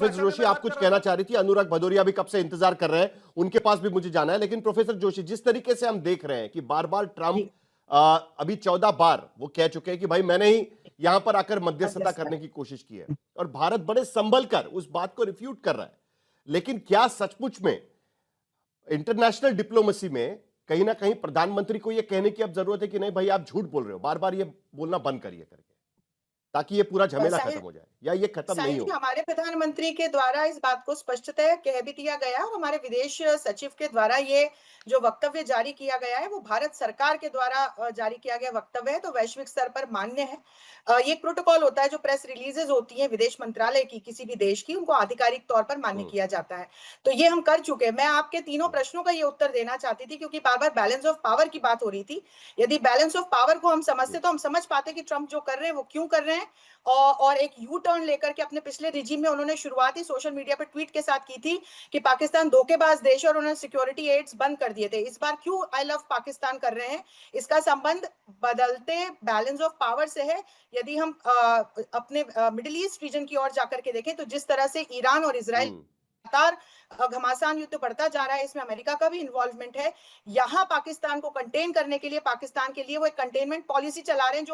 Professor Joshi आप कुछ कहना चाह रही थी, अनुराग भदौरिया भी कब से इंतजार कर रहे हैं, उनके पास भी मुझे जाना है। लेकिन प्रोफेसर जोशी, जिस तरीके से हम देख रहे हैं कि बार बार ट्रंप अभी 14 बार वो कह चुके हैं कि भाई मैंने ही यहां पर आकर मध्यस्थता करने की कोशिश की है, और भारत बड़े संभल कर उस बात को रिफ्यूट कर रहा है। लेकिन क्या सचमुच में इंटरनेशनल डिप्लोमेसी में कहीं ना कहीं प्रधानमंत्री को यह कहने की अब जरूरत है कि नहीं भाई आप झूठ बोल रहे हो, बार बार ये बोलना बंद करिए करके, ताकि ये पूरा झमेला खत्म हो जाए, या ये खत्म नहीं हो? हमारे प्रधानमंत्री के द्वारा इस बात को स्पष्टतः कह भी दिया गया, और हमारे विदेश सचिव के द्वारा ये जो वक्तव्य जारी किया गया है वो भारत सरकार के द्वारा जारी किया गया वक्तव्य है, तो वैश्विक स्तर पर मान्य है। ये प्रोटोकॉल होता है, जो प्रेस रिलीजेस होती है विदेश मंत्रालय की किसी भी देश की, उनको आधिकारिक तौर पर मान्य किया जाता है। तो ये हम कर चुके हैं। मैं आपके तीनों प्रश्नों का ये उत्तर देना चाहती थी, क्योंकि बार बार बैलेंस ऑफ पावर की बात हो रही थी। यदि बैलेंस ऑफ पावर को हम समझते तो हम समझ पाते कि ट्रंप जो कर रहे हैं वो क्यों कर रहे हैं, और एक यू टर्न लेकर के अपने पिछले रिजीम में उन्होंने शुरुआत ही सोशल मीडिया पर ट्वीट के साथ की थी कि पाकिस्तान धोखेबाज देश है, और उन्होंने सिक्योरिटी एड्स बंद कर दिए थे। इस बार क्यों आई लव पाकिस्तान कर रहे हैं? इसका संबंध बदलते बैलेंस ऑफ पावर से है। यदि हम अपने मिडिल ईस्ट रीजन की ओर जाकर के देखें, तो जिस तरह से ईरान और इजराइल लगातार घमासान युद्ध बढ़ता जा रहा है, इसमें अमेरिका का भी इन्वॉल्वमेंट है। यहाँ पाकिस्तान को कंटेन करने के लिए, पाकिस्तान के लिए वो एक कंटेनमेंट पॉलिसी चला रहे हैं,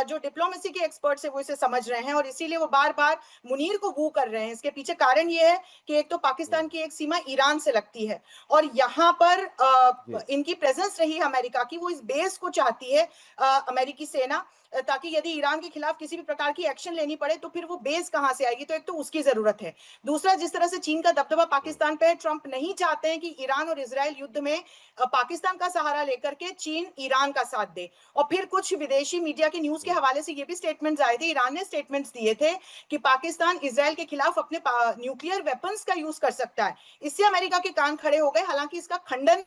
जो डिप्लोमेसी के एक्सपर्ट्स है वो इसे समझ रहे हैं, और इसीलिए वो बार बार मुनीर को गू कर रहे हैं। इसके पीछे कारण ये है कि एक तो पाकिस्तान की एक सीमा ईरान से लगती है, और यहाँ पर इनकी प्रेजेंस रही अमेरिका की, वो इस बेस को चाहती है अमेरिकी सेना, ताकि यदि ईरान के खिलाफ किसी भी प्रकार की एक्शन लेनी पड़े तो फिर वो बेस कहां से आएगी। तो एक तो उसकी जरूरत है। दूसरा, जिस तरह से चीन का दबदबा पाकिस्तान पे है, ट्रंप नहीं चाहते हैं कि ईरान और इजराइल युद्ध में पाकिस्तान का सहारा लेकर के चीन ईरान का साथ दे। और फिर कुछ विदेशी मीडिया के न्यूज के हवाले से ये भी स्टेटमेंट्स आए थे, ईरान ने स्टेटमेंट्स दिए थे कि पाकिस्तान इजराइल के खिलाफ अपने न्यूक्लियर वेपन्स का यूज कर सकता है। इससे अमेरिका के कान खड़े हो गए। हालांकि इसका खंडन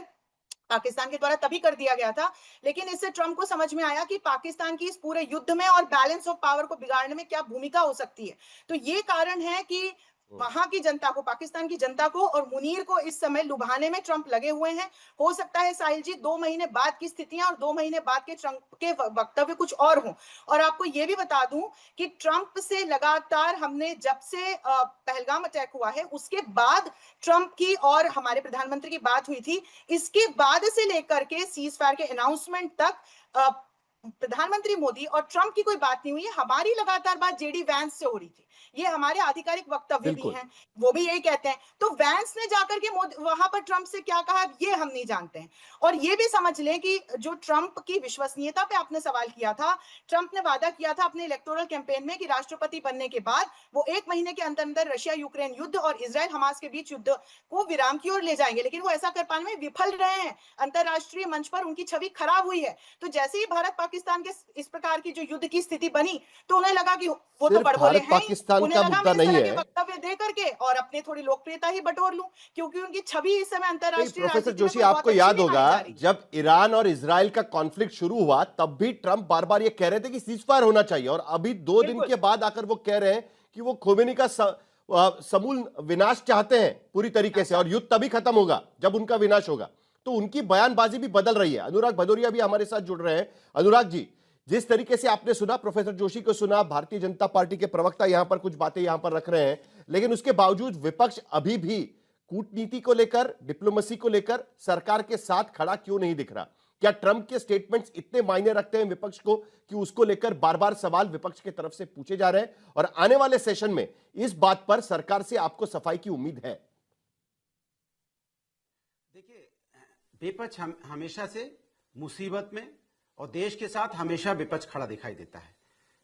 पाकिस्तान के द्वारा तभी कर दिया गया था, लेकिन इससे ट्रंप को समझ में आया कि पाकिस्तान की इस पूरे युद्ध में और बैलेंस ऑफ पावर को बिगाड़ने में क्या भूमिका हो सकती है। तो ये कारण है कि वहां की जनता को, पाकिस्तान की जनता को और मुनीर को इस समय लुभाने में ट्रंप लगे हुए हैं। हो सकता है साहिल जी 2 महीने बाद की स्थितियां और 2 महीने बाद के ट्रंप के वक्तव्य कुछ और हों। और आपको यह भी बता दूं कि ट्रंप से लगातार हमने, जब से पहलगाम अटैक हुआ है उसके बाद ट्रंप की और हमारे प्रधानमंत्री की बात हुई थी। इसके बाद से लेकर के सीज फायर के अनाउंसमेंट तक प्रधानमंत्री मोदी और ट्रंप की कोई बात नहीं हुई है। हमारी लगातार बात जेडी वैंस से हो रही थी। ये हमारे आधिकारिक वक्तव्य भी हैं, वो भी यही कहते हैं। तो वैंस ने जाकर के वहां पर ट्रंप से क्या कहा ये हम नहीं जानते हैं। और ये भी समझ लें कि जो ट्रंप की विश्वसनीयता पे आपने सवाल किया था, ट्रंप ने वादा किया था अपने इलेक्टोरल कैंपेन में कि राष्ट्रपति बनने के बाद वो 1 महीने के अंदर अंदर रशिया यूक्रेन युद्ध और इजराइल हमास के बीच युद्ध को विराम की ओर ले जाएंगे, लेकिन वो ऐसा कर पाने में विफल रहे हैं। अंतरराष्ट्रीय मंच पर उनकी छवि खराब हुई है। तो जैसे ही भारत पाकिस्तान के इस प्रकार की जो युद्ध की स्थिति बनी, तो उन्हें लगा कि वो तो बड़बोले हैं, पाकिस्तान का मुद्दा नहीं है, वक्तव्य दे करके और अपने थोड़ी लोकप्रियता ही बटोर लूं, क्योंकि उनकी छवि इस समय अंतरराष्ट्रीय प्रोफेसर जोशी आपको याद होगा जब ईरान और इजराइल का कॉन्फ्लिक्ट शुरू हुआ तब भी ट्रंप बार बार ये कह रहे थे कि सीज फायर होना चाहिए, और अभी 2 दिन के बाद आकर वो कह रहे हैं कि वो खोमेनी का समूल विनाश चाहते हैं पूरी तरीके से, और युद्ध तभी खत्म होगा जब उनका विनाश होगा। तो उनकी बयानबाजी भी बदल रही है। अनुराग भदौरिया भी हमारे साथ जुड़ रहे हैं। अनुराग जी, जिस तरीके से आपने सुना, प्रोफेसर जोशी को सुना, भारतीय जनता पार्टी के प्रवक्ता यहां पर कुछ बातें यहां पर रख रहे हैं, लेकिन उसके बावजूद विपक्ष अभी भी कूटनीति को लेकर, डिप्लोमेसी को लेकर सरकार के साथ खड़ा क्यों नहीं दिख रहा? क्या ट्रंप के स्टेटमेंट्स इतने मायने रखते हैं विपक्ष को कि उसको लेकर बार बार सवाल विपक्ष की तरफ से पूछे जा रहे हैं? और आने वाले सेशन में इस बात पर सरकार से आपको सफाई की उम्मीद है? देखिए, विपक्ष हमेशा से मुसीबत में और देश के साथ हमेशा विपक्ष खड़ा दिखाई देता है।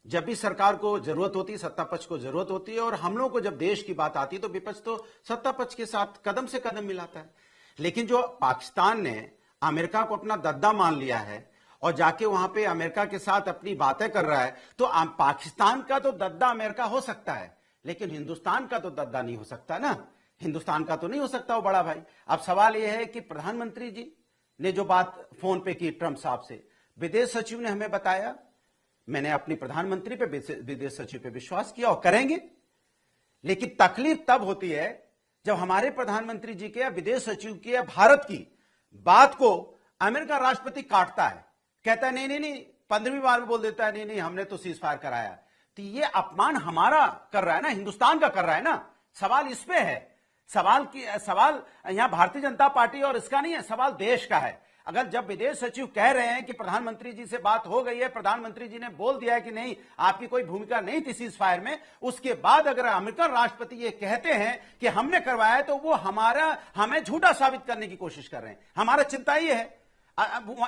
जब भी सरकार को जरूरत होती है, सत्ता पक्ष को जरूरत होती है, और हम लोगों को जब देश की बात आती है तो विपक्ष तो सत्ता पक्ष के साथ कदम से कदम मिलाता है। लेकिन जो पाकिस्तान ने अमेरिका को अपना दद्दा मान लिया है और जाके वहां पे अमेरिका के साथ अपनी बातें कर रहा है, तो पाकिस्तान का तो दद्दा अमेरिका हो सकता है, लेकिन हिंदुस्तान का तो दद्दा नहीं हो सकता ना। हिंदुस्तान का तो नहीं हो सकता वो बड़ा भाई। अब सवाल यह है कि प्रधानमंत्री जी ने जो बात फोन पे की ट्रंप साहब से, विदेश सचिव ने हमें बताया, मैंने अपनी प्रधानमंत्री पे, विदेश सचिव पे विश्वास किया और करेंगे। लेकिन तकलीफ तब होती है जब हमारे प्रधानमंत्री जी के या विदेश सचिव की या भारत की बात को अमेरिका राष्ट्रपति काटता है, कहता है नहीं नहीं नहीं, 15वीं बार में बोल देता है नहीं नहीं हमने तो सीज फायर कराया। तो ये अपमान हमारा कर रहा है ना, हिंदुस्तान का कर रहा है ना। सवाल इस पे है, सवाल यहां भारतीय जनता पार्टी और इसका नहीं है, सवाल देश का है। अगर जब विदेश सचिव कह रहे हैं कि प्रधानमंत्री जी से बात हो गई है, प्रधानमंत्री जी ने बोल दिया है कि नहीं आपकी कोई भूमिका नहीं थी सीज फायर में, उसके बाद अगर अमेरिकन राष्ट्रपति ये कहते हैं कि हमने करवाया है, तो वो हमें झूठा साबित करने की कोशिश कर रहे हैं। हमारा चिंता ये है,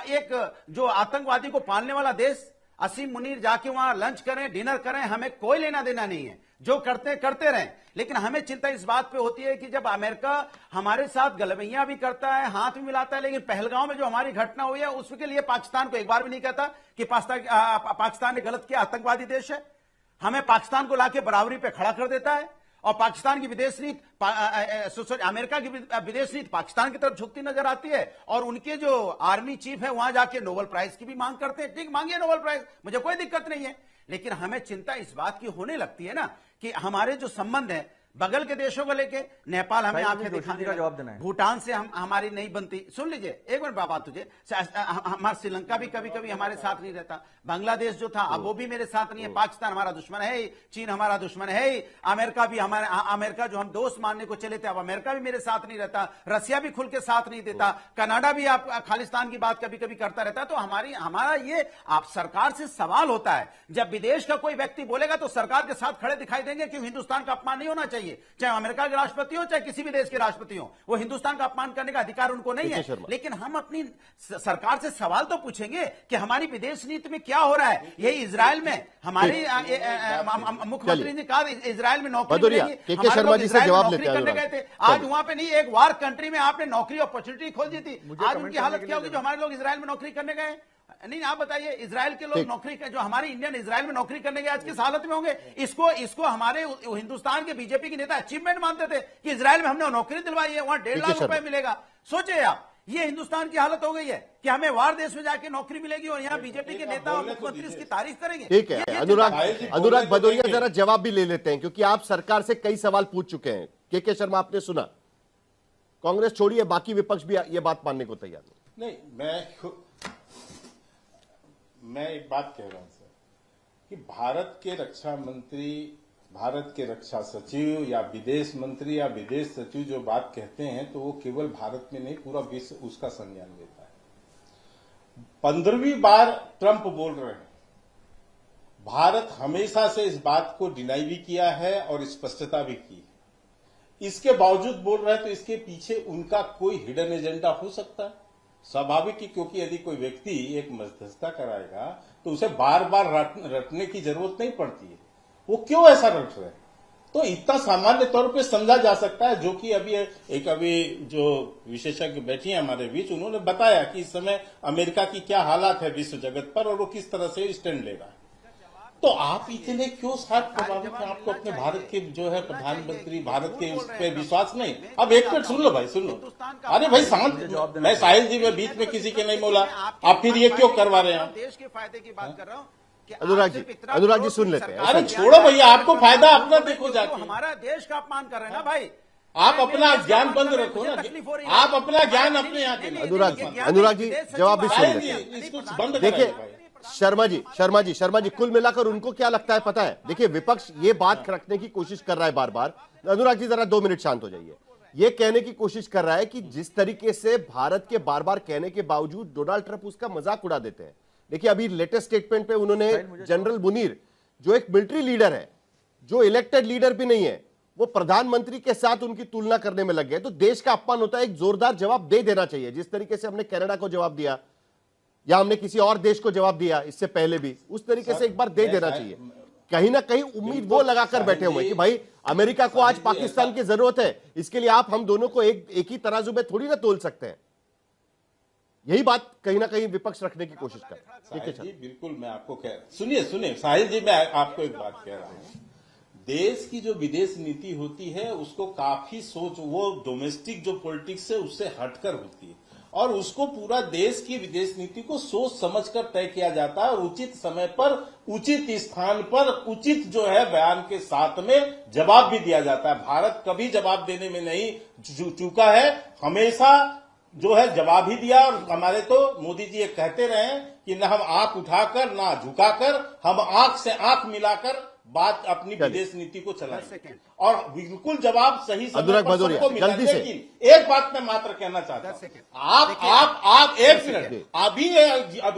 एक जो आतंकवादी को पालने वाला देश, असीम मुनीर जाके वहां लंच करें, डिनर करें, हमें कोई लेना देना नहीं है, जो करते रहें। लेकिन हमें चिंता इस बात पे होती है कि जब अमेरिका हमारे साथ गलवैया भी करता है, हाथ भी मिलाता है, लेकिन पहलगांव में जो हमारी घटना हुई है उसके लिए पाकिस्तान को एक बार भी नहीं कहता कि पाकिस्तान ने गलत किया, आतंकवादी देश है। हमें पाकिस्तान को लाके बराबरी पे खड़ा कर देता है, और पाकिस्तान की विदेश नीति, अमेरिका की विदेश नीति पाकिस्तान की तरफ झुकती नजर आती है, और उनके जो आर्मी चीफ है वहां जाके नोबेल प्राइज की भी मांग करते हैं। ठीक, मांगिए नोबेल प्राइज, मुझे कोई दिक्कत नहीं है। लेकिन हमें चिंता इस बात की होने लगती है ना कि हमारे जो संबंध है बगल के देशों को लेके, नेपाल हमें आंखें दिखाने का जवाब देना है, भूटान से हमारी नहीं बनती। सुन लीजिए एक मिनट बात, तुझे हमारा श्रीलंका भी कभी कभी हमारे साथ नहीं रहता, बांग्लादेश जो था अब वो भी मेरे साथ नहीं है, पाकिस्तान हमारा दुश्मन है, चीन हमारा दुश्मन है, अमेरिका भी अमेरिका जो हम दोस्त मानने को चले थे अब अमेरिका भी मेरे साथ नहीं रहता, रसिया भी खुल के साथ नहीं देता, कनाडा भी आप खालिस्तान की बात कभी कभी करता रहता है। तो हमारा ये आप सरकार से सवाल होता है, जब विदेश का कोई व्यक्ति बोलेगा तो सरकार के साथ खड़े दिखाई देंगे कि हिंदुस्तान का अपमान नहीं होना चाहिए, चाहे अमेरिका के राष्ट्रपति हो चाहे किसी भी देश के राष्ट्रपति हो, वो हिंदुस्तान का अपमान करने का अधिकार उनको नहीं है। लेकिन हम अपनी सरकार से सवाल तो पूछेंगे कि हमारी विदेश नीति में क्या हो रहा है। यही इजराइल में हमारी मुख्यमंत्री ने कहा इजराइल में नौकरी मिलेगी, हमारे लोग इजराइल में नौकरी करने गए थे, आज वहां पे नहीं, एक वार कंट्री में आपने नौकरी अपॉर्चुनिटी खोल दी थी, आज उनकी हालत क्या होगी जो हमारे लोग इजराइल में नौकरी करने गए। नहीं, आप बताइए, इजराइल के लोग नौकरी जो हमारे इंडियन इजराइल में नौकरी करने के आज किस हालत में होंगे। इसको हमारे हिंदुस्तान के बीजेपी के नेता अचीवमेंट मानते थे कि इजराइल में हमने नौकरी दिलवाई है, वहां 1.5 लाख रुपए मिलेगा। सोचिए आप, ये हिंदुस्तान की हालत हो गई है कि हमें वार देश में जाके नौकरी मिलेगी और यहाँ बीजेपी के नेता और मुख्यमंत्री इसकी तारीफ करेंगे। ठीक है, अनुराग भदौरिया जरा जवाब भी ले लेते हैं, क्योंकि आप सरकार से कई सवाल पूछ चुके हैं। के शर्मा आपने सुना, कांग्रेस छोड़िए, बाकी विपक्ष भी ये बात मानने को तैयार नहीं। मैं एक बात कह रहा हूं सर कि भारत के रक्षा मंत्री, भारत के रक्षा सचिव या विदेश मंत्री या विदेश सचिव जो बात कहते हैं तो वो केवल भारत में नहीं पूरा विश्व उसका संज्ञान लेता है। 15वीं बार ट्रंप बोल रहे हैं, भारत हमेशा से इस बात को डिनाई भी किया है और स्पष्टता भी की है। इसके बावजूद बोल रहे हैं तो इसके पीछे उनका कोई हिडन एजेंडा हो सकता है, स्वाभाविक ही, क्योंकि यदि कोई व्यक्ति एक मध्यस्थता कराएगा तो उसे बार बार रटने की जरूरत नहीं पड़ती है, वो क्यों ऐसा रट रहे हैं। तो इतना सामान्य तौर पे समझा जा सकता है, जो कि अभी जो विशेषज्ञ बैठी हैं हमारे बीच, उन्होंने बताया कि इस समय अमेरिका की क्या हालात है विश्व जगत पर और वो किस तरह से स्टैंड ले रहा है। तो आप इतने क्यों साथ प्रभावित हैं, आपको अपने भारत के जो है प्रधानमंत्री, भारत के उस पर विश्वास नहीं। अब एक मिनट सुन लो भाई, सुन लो, अरे भाई शांत, मैं साहिल जी में बीच में किसी के नहीं बोला, आप फिर ये क्यों करवा रहे हैं। देश के फायदे की बात कर रहा हूँ। अनुराग जी सुन लेते हैं। अरे छोड़ो भैया, आपको फायदा अपना देखो जाके, हमारा देश का अपमान कर रहे हैं ना भाई। आप अपना ज्ञान बंद रखो ना, आप अपना ज्ञान अपने यहाँ के। अनुराग जी जवाब भी सुन लेते हैं। देखिए शर्मा जी, कुल मिलाकर उनको क्या लगता है पता है। देखिए विपक्ष ये बात रखने की कोशिश कर रहा है बार बार, अनुराग जी जरा 2 मिनट शांत हो जाइए। ये कहने की कोशिश कर रहा है कि जिस तरीके से भारत के बार बार कहने के बावजूद डोनाल्ड ट्रंप उसका मजाक उड़ा देते हैं। देखिए अभी लेटेस्ट स्टेटमेंट पे उन्होंने जनरल मुनीर, जो एक मिलिट्री लीडर है, जो इलेक्टेड लीडर भी नहीं है, वो प्रधानमंत्री के साथ उनकी तुलना करने में लग गए। तो देश का अपमान होता है, एक जोरदार जवाब दे देना चाहिए। जिस तरीके से हमने कनाडा को जवाब दिया या हमने किसी और देश को जवाब दिया इससे पहले भी, उस तरीके से एक बार दे देना चाहिए। कहीं ना कहीं उम्मीद वो लगाकर बैठे हुए कि भाई अमेरिका को आज पाकिस्तान की जरूरत है, इसके लिए आप हम दोनों को एक ही तराजू में थोड़ी ना तोल सकते हैं। यही बात कहीं ना कहीं विपक्ष रखने की कोशिश कर रहा है। बिल्कुल, मैं आपको सुनिए साहिल जी, मैं आपको एक बात कह रहा हूं। देश की जो विदेश नीति होती है उसको काफी सोच, वो डोमेस्टिक जो पॉलिटिक्स है उससे हटकर होती है, और उसको पूरा देश की विदेश नीति को सोच समझकर तय किया जाता है और उचित समय पर उचित स्थान पर उचित जो है बयान के साथ में जवाब भी दिया जाता है। भारत कभी जवाब देने में नहीं चूका है, हमेशा जो है जवाब ही दिया। और हमारे तो मोदी जी ये कहते रहे कि न हम आंख उठाकर ना झुकाकर, हम आंख से आंख मिलाकर बात अपनी चलिए। विदेश नीति को 10 चलाएं सेकंड। और बिल्कुल जवाब सही समय अनुराग पर भदौरिया, सबको मिला। जल्दी से। लेकिन एक बात मैं मात्र कहना चाहता 10 हूं, सेकंड। आप एक 10 मिनट सेकंड। अभी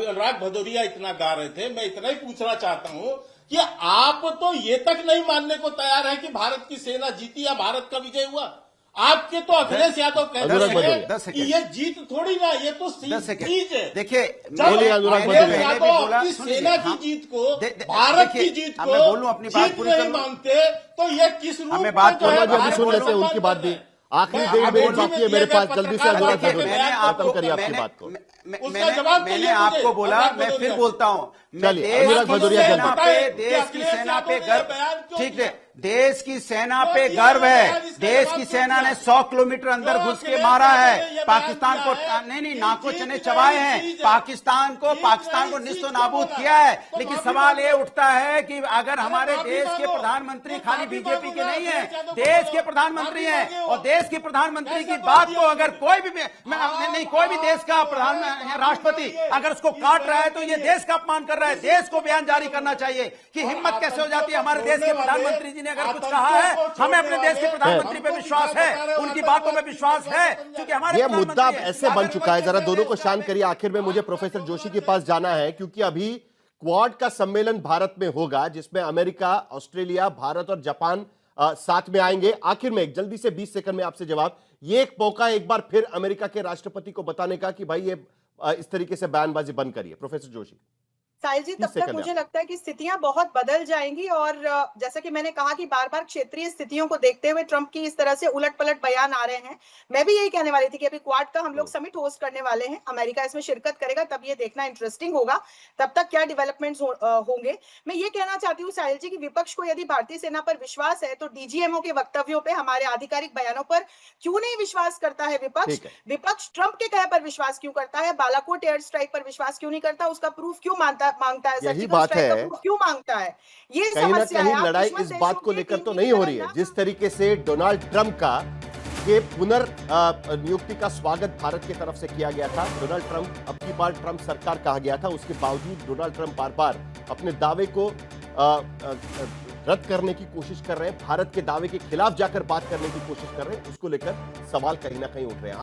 अनुराग भदौरिया इतना गा रहे थे, मैं इतना ही पूछना चाहता हूं कि आप तो ये तक नहीं मानने को तैयार है कि भारत की सेना जीती या भारत का विजय हुआ। आपके तो अखिलेश यादव कहते अनुराग हैं भदौरिया। 10 कि सेकंड। ये जीत थोड़ी ना, ये तो 10 सेकंड। जीत है। देखिए, जब बोलिए अनुराग अखिलेश भदौरिया। यादव अपनी सेना की जीत को, भारत की जीत को मैं बोलूं, अपनी बात जीत पूरी नहीं कर लूं। मानते तो ये किस रूप हमें में बात जो है वर्मा जी अभी भारत सुन को लेते हैं सम्मान उनकी कर बात रहे भी। हैं। आखिरी मैं 1.5 मिनट अभी बाकी है में मेरे दिया पास, गया जल्दी से पत्रकार अनुराग वार्ता के भदौरिया बयान को खत्म करिए आपकी बात को। उसका जवाब मैंने चाहिए आपको मुझे, बोला, अनुराग मैं फिर भदौरिया। बोलता हूं, चलिए, अनुराग भदौरिया सेना जल्दी। पे, कि देश की अखिलेश सेना यादव पे ने गर्व, बयान क्यों ठीक दिया? है, देश की सेना क्यों पे दिया गर्व बयान? है। इसका देश जवाब की क्यों सेना दिया? ने 100 किलोमीटर अंदर क्यों घुस के अखिलेश मारा यादव है, ने ये पाकिस्तान बयान को दिया है? नहीं, ये नाको जीत चने नहीं चबाए हैं, चीज है। पाकिस्तान को जीत नहीं निस्तो चीज नाबूद होगा। किया है। तो लेकिन माफी सवाल ये मांगो। उठता है कि अगर हमारे माफी देश के मांगो। प्रधानमंत्री तो खाली माफी बीजेपी के मांगो नहीं ना, है, अखिलेश यादव देश को के प्रधानमंत्री माफी हैं, मांगे और हो। देश के प्रधानमंत्री कैसे की बात बात किया को अगर आपने? कोई भी नहीं, कोई भी देश का प्रधान राष्ट्रपति अगर उसको काट रहा है तो ये देश का अपमान कर रहा है। देश को बयान जारी करना चाहिए कि हिम्मत कैसे हो जाती है। हमारे देश के प्रधानमंत्री जी ने अगर कुछ कहा है, हमें अपने देश के प्रधानमंत्री पे विश्वास है, उनकी बातों में विश्वास है, क्योंकि हमारे ये मुद्दा अब प्रधानमंत्री हैं। ऐसे बन चुका है, जरा दोनों को शांत करिए। आखिर में मुझे प्रोफेसर जोशी के पास जाना है, क्योंकि अभी क्वाड का सम्मेलन भारत में होगा, जिसमें अमेरिका, ऑस्ट्रेलिया, भारत और जापान साथ में आएंगे। आखिर में एक जल्दी से 20 सेकंड में आपसे जवाब, ये एक मौका है एक बार फिर अमेरिका के राष्ट्रपति को बताने का कि भाई ये इस तरीके से बयानबाजी बंद करिए। प्रोफेसर जोशी। साहिल जी, तब 30 तक सेकंड मुझे है। लगता है कि स्थितियां बहुत बदल जाएंगी और जैसा कि मैंने कहा कि बार बार क्षेत्रीय स्थितियों को देखते हुए ट्रंप की इस तरह से उलट पलट बयान आ रहे हैं। मैं भी यही कहने वाली थी कि अभी क्वाड का हम लोग समिट होस्ट करने वाले हैं, अमेरिका इसमें शिरकत करेगा, तब ये देखना इंटरेस्टिंग होगा तब तक क्या डेवलपमेंट्स होंगे। मैं ये कहना चाहती हूँ साहिल जी कि विपक्ष को यदि भारतीय सेना पर विश्वास है तो डीजीएमओ के वक्तव्यों पे, हमारे आधिकारिक बयानों पर क्यों नहीं विश्वास करता है विपक्ष? ठीक है। विपक्ष ट्रंप के कहे पर विश्वास क्यों करता है? बालाकोट एयर स्ट्राइक पर विश्वास क्यों नहीं करता? उसका प्रूफ क्यों मांगता है? यही सर्जिकल बात स्ट्राइक का है। प्रूफ क्यों मांगता है? ये कहीं ना समस्या है। कहीं आप लड़ाई दुश्मन इस बात देशों को के लेकर टीम तो की नहीं तरह हो रही है ना- जिस तरीके से डोनाल्ड ट्रंप का के नियुक्ति का स्वागत भारत की तरफ से किया गया था। डोनाल्ड ट्रंप, अब की बार ट्रंप सरकार कहा गया था, उसके बावजूद डोनाल्ड ट्रंप बार बार अपने दावे को रद्द करने की कोशिश कर रहे हैं, भारत के दावे के खिलाफ जाकर बात करने की कोशिश कर रहे हैं। उसको लेकर सवाल कहीं ना कहीं उठ रहे हैं।